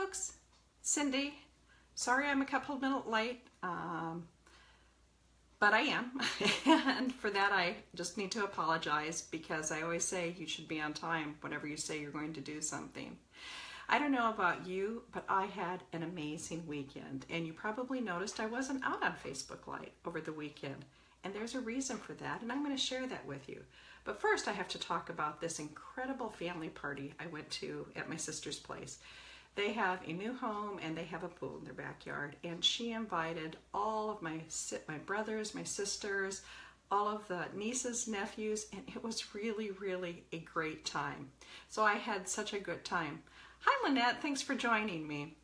folks, Cindy. Sorry I'm a couple of minutes late, but I am. And for that I just need to apologize, because I always say you should be on time whenever you say you're going to do something. I don't know about you, but I had an amazing weekend, and you probably noticed I wasn't out on Facebook Live over the weekend, and there's a reason for that, and I'm going to share that with you. But first I have to talk about this incredible family party I went to at my sister's place. They have a new home and they have a pool in their backyard, and she invited all of my brothers, my sisters, all of the nieces, nephews, and it was really, really a great time. So I had such a good time. Hi Lynette, thanks for joining me.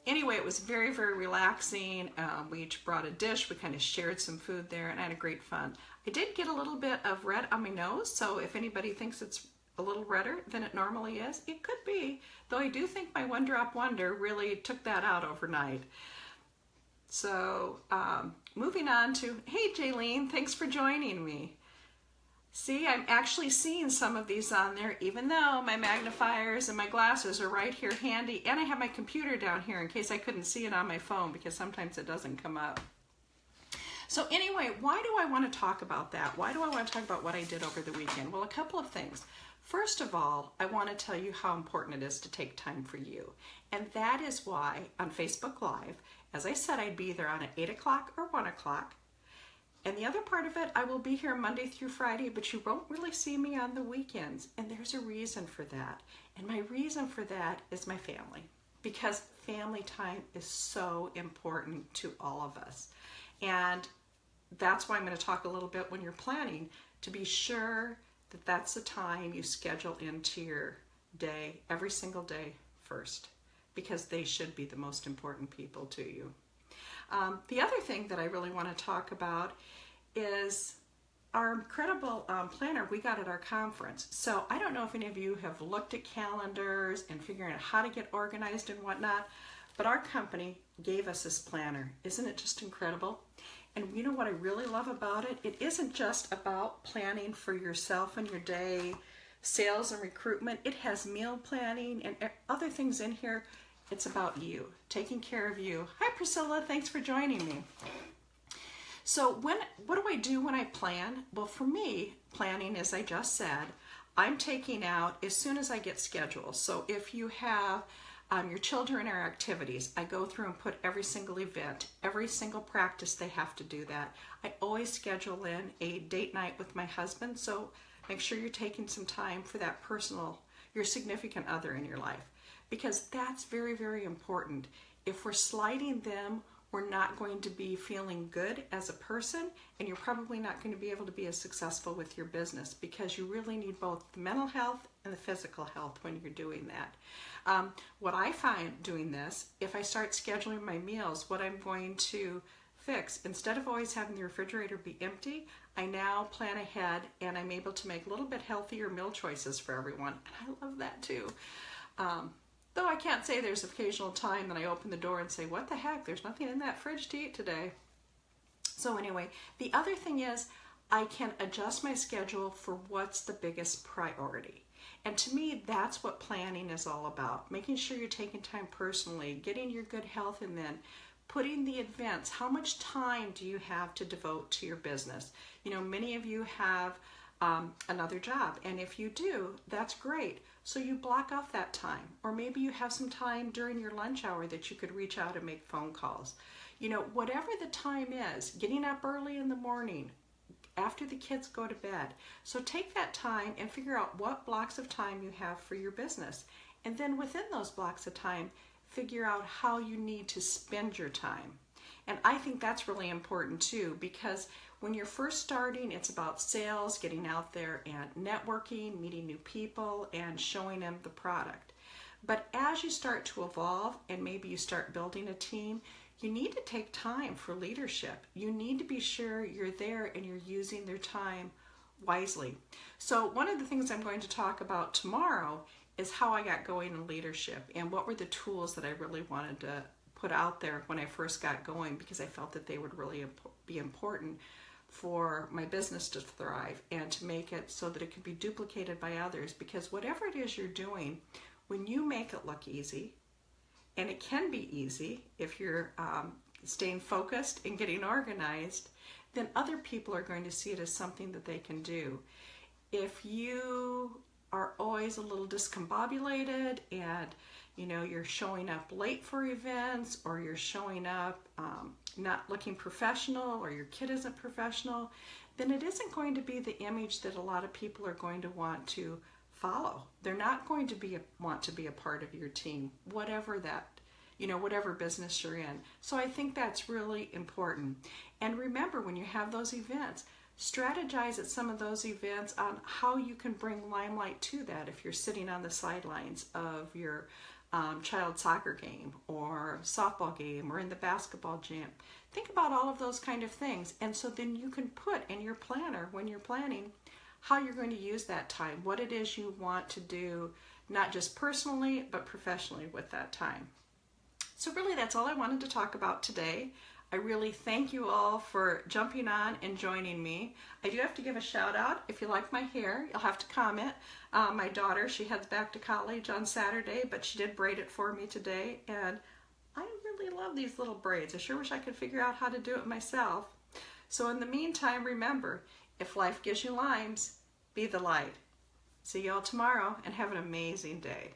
Anyway, it was very, very relaxing. We each brought a dish. We kind of shared some food there, and I had a great fun. I did get a little bit of red on my nose, so if anybody thinks it's a little redder than it normally is, it could be. Though I do think my One Drop Wonder really took that out overnight. So moving on to, hey Jaylene, thanks for joining me. See, I'm actually seeing some of these on there, even though my magnifiers and my glasses are right here handy, and I have my computer down here in case I couldn't see it on my phone, because sometimes it doesn't come up. So anyway, why do I want to talk about that? Why do I want to talk about what I did over the weekend? Well, a couple of things. First of all, I want to tell you how important it is to take time for you. And that is why on Facebook Live, as I said, I'd be either on at 8 o'clock or 1 o'clock. And the other part of it, I will be here Monday through Friday, but you won't really see me on the weekends. And there's a reason for that. And my reason for that is my family, because family time is so important to all of us. And that's why I'm going to talk a little bit when you're planning, to be sure that that's the time you schedule into your day, every single day first, because they should be the most important people to you. The other thing that I really want to talk about is our incredible planner we got at our conference. So I don't know if any of you have looked at calendars and figuring out how to get organized and whatnot, but our company gave us this planner. Isn't it just incredible? And you know what I really love about it? It isn't just about planning for yourself and your day, sales and recruitment. It has meal planning and other things in here. It's about you, taking care of you. Hi Priscilla, thanks for joining me. So what do I do when I plan? Well, for me, planning, as I just said, I'm taking out as soon as I get scheduled. So if you have your children or activities, I go through and put every single event, every single practice they have to do that. I always schedule in a date night with my husband, so make sure you're taking some time for that personal, your significant other in your life, because that's very, very important. If we're sliding them, we're not going to be feeling good as a person, and you're probably not going to be able to be as successful with your business, because you really need both the mental health and the physical health when you're doing that. What I find doing this, if I start scheduling my meals, what I'm going to fix, instead of always having the refrigerator be empty, I now plan ahead, and I'm able to make a little bit healthier meal choices for everyone, and I love that too. Though I can't say there's occasional time that I open the door and say, what the heck, there's nothing in that fridge to eat today. So anyway, the other thing is I can adjust my schedule for what's the biggest priority. And to me, that's what planning is all about. Making sure you're taking time personally, getting your good health, and then putting the events. How much time do you have to devote to your business? You know, many of you have another job, and if you do, that's great. So you block off that time, or maybe you have some time during your lunch hour that you could reach out and make phone calls. You know, whatever the time is, getting up early in the morning, after the kids go to bed. So take that time and figure out what blocks of time you have for your business. And then within those blocks of time, figure out how you need to spend your time. And I think that's really important too, because when you're first starting, it's about sales, getting out there and networking, meeting new people, and showing them the product. But as you start to evolve and maybe you start building a team, you need to take time for leadership. You need to be sure you're there and you're using their time wisely. So one of the things I'm going to talk about tomorrow is how I got going in leadership and what were the tools that I really wanted to put out there when I first got going, because I felt that they would really be important for my business to thrive and to make it so that it could be duplicated by others. Because whatever it is you're doing, when you make it look easy, and it can be easy if you're staying focused and getting organized, then other people are going to see it as something that they can do. If you are always a little discombobulated and you're showing up late for events, or you're showing up not looking professional, or your kid isn't professional, then it isn't going to be the image that a lot of people are going to want to follow. They're not going to want to be a part of your team, whatever business you're in. So I think that's really important. And remember, when you have those events, strategize at some of those events on how you can bring LimeLight to that. If you're sitting on the sidelines of your child soccer game or softball game or in the basketball gym, think about all of those kind of things. And so then you can put in your planner, when you're planning, how you're going to use that time, what it is you want to do, not just personally, but professionally with that time. So really, that's all I wanted to talk about today. I really thank you all for jumping on and joining me. I do have to give a shout out. If you like my hair, you'll have to comment. My daughter, she heads back to college on Saturday, but she did braid it for me today, and I really love these little braids. I sure wish I could figure out how to do it myself. So in the meantime, remember, if life gives you limes, be the light. See you all tomorrow, and have an amazing day.